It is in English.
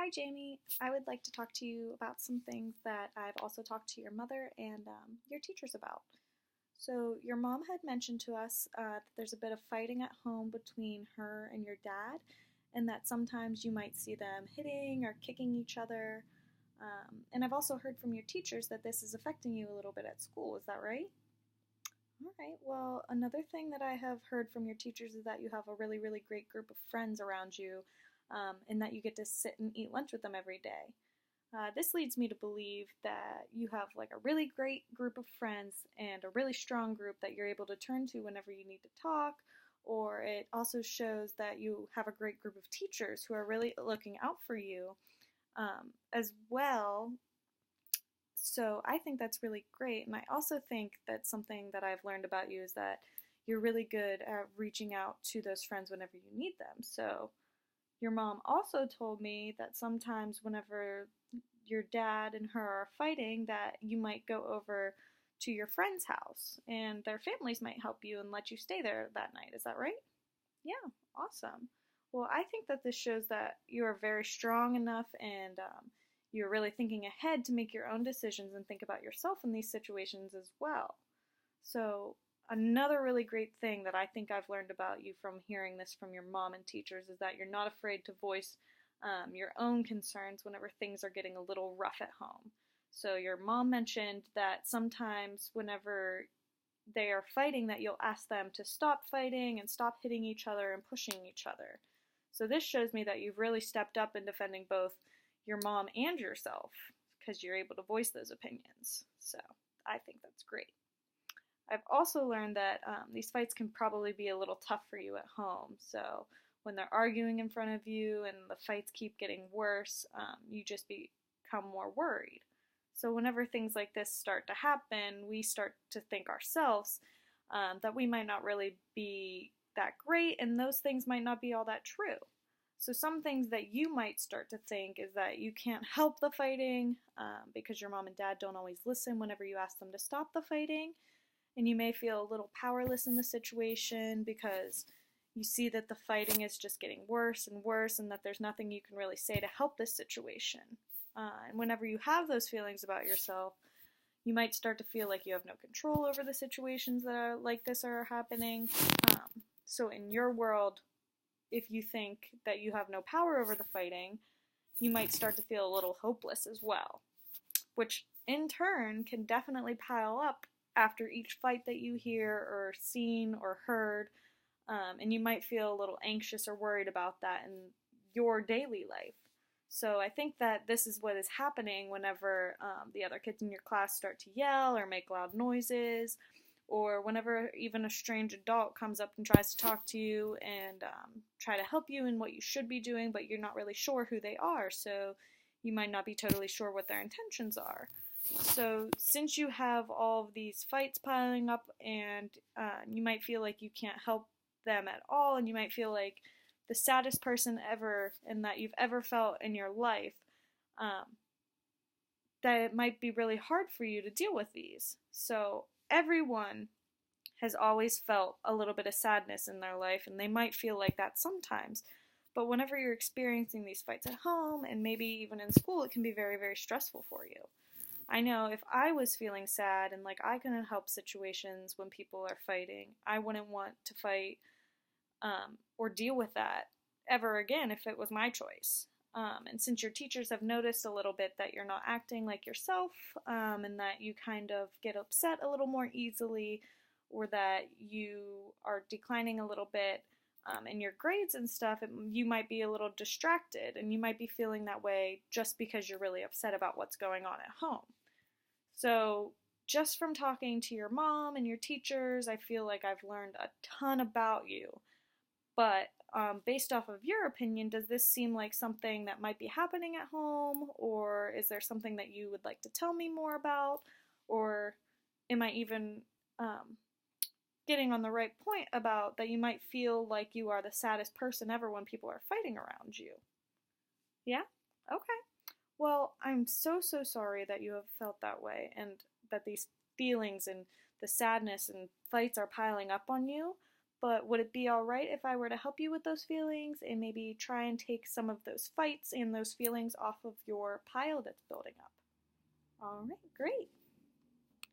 Hi, Jamie. I would like to talk to you about some things that I've also talked to your mother and your teachers about. So, your mom had mentioned to us that there's a bit of fighting at home between her and your dad, and that sometimes you might see them hitting or kicking each other. And I've also heard from your teachers that this is affecting you a little bit at school. Is that right? All right. Well, another thing that I have heard from your teachers is that you have a really, really great group of friends around you, and that you get to sit and eat lunch with them every day. This leads me to believe that you have like a really great group of friends and a really strong group that you're able to turn to whenever you need to talk, or it also shows that you have a great group of teachers who are really looking out for you as well. So I think that's really great, and I also think that something that I've learned about you is that you're really good at reaching out to those friends whenever you need them. So your mom also told me that sometimes whenever your dad and her are fighting, that you might go over to your friend's house and their families might help you and let you stay there that night. Is that right? Yeah, awesome. Well, I think that this shows that you are very strong enough and you're really thinking ahead to make your own decisions and think about yourself in these situations as well. So, another really great thing that I think I've learned about you from hearing this from your mom and teachers is that you're not afraid to voice your own concerns whenever things are getting a little rough at home. So, your mom mentioned that sometimes whenever they are fighting, that you'll ask them to stop fighting and stop hitting each other and pushing each other. So, this shows me that you've really stepped up in defending both your mom and yourself because you're able to voice those opinions. So, I think that's great. I've also learned that these fights can probably be a little tough for you at home. So when they're arguing in front of you and the fights keep getting worse, you just become more worried. So whenever things like this start to happen, we start to think ourselves that we might not really be that great, and those things might not be all that true. So some things that you might start to think is that you can't help the fighting because your mom and dad don't always listen whenever you ask them to stop the fighting. And you may feel a little powerless in the situation because you see that the fighting is just getting worse and worse and that there's nothing you can really say to help this situation. And whenever you have those feelings about yourself, you might start to feel like you have no control over the situations that are like this are happening. So in your world, if you think that you have no power over the fighting, you might start to feel a little hopeless as well, which in turn can definitely pile up after each fight that you hear or seen or heard, and you might feel a little anxious or worried about that in your daily life. So I think that this is what is happening whenever the other kids in your class start to yell or make loud noises, or whenever even a strange adult comes up and tries to talk to you and try to help you in what you should be doing, but you're not really sure who they are, so you might not be totally sure what their intentions are. So since you have all of these fights piling up and you might feel like you can't help them at all, and you might feel like the saddest person ever and that you've ever felt in your life, that it might be really hard for you to deal with these. So everyone has always felt a little bit of sadness in their life, and they might feel like that sometimes. But whenever you're experiencing these fights at home and maybe even in school, it can be very, very stressful for you. I know if I was feeling sad and like I couldn't help situations when people are fighting, I wouldn't want to fight or deal with that ever again if it was my choice. And since your teachers have noticed a little bit that you're not acting like yourself and that you kind of get upset a little more easily, or that you are declining a little bit in your grades and stuff, you might be a little distracted and you might be feeling that way just because you're really upset about what's going on at home. So just from talking to your mom and your teachers, I feel like I've learned a ton about you. But based off of your opinion, does this seem like something that might be happening at home? Or is there something that you would like to tell me more about? Or am I even getting on the right point about that you might feel like you are the saddest person ever when people are fighting around you? Yeah? Okay. Well, I'm so, so sorry that you have felt that way and that these feelings and the sadness and fights are piling up on you. but would it be all right if I were to help you with those feelings and maybe try and take some of those fights and those feelings off of your pile that's building up? All right, great.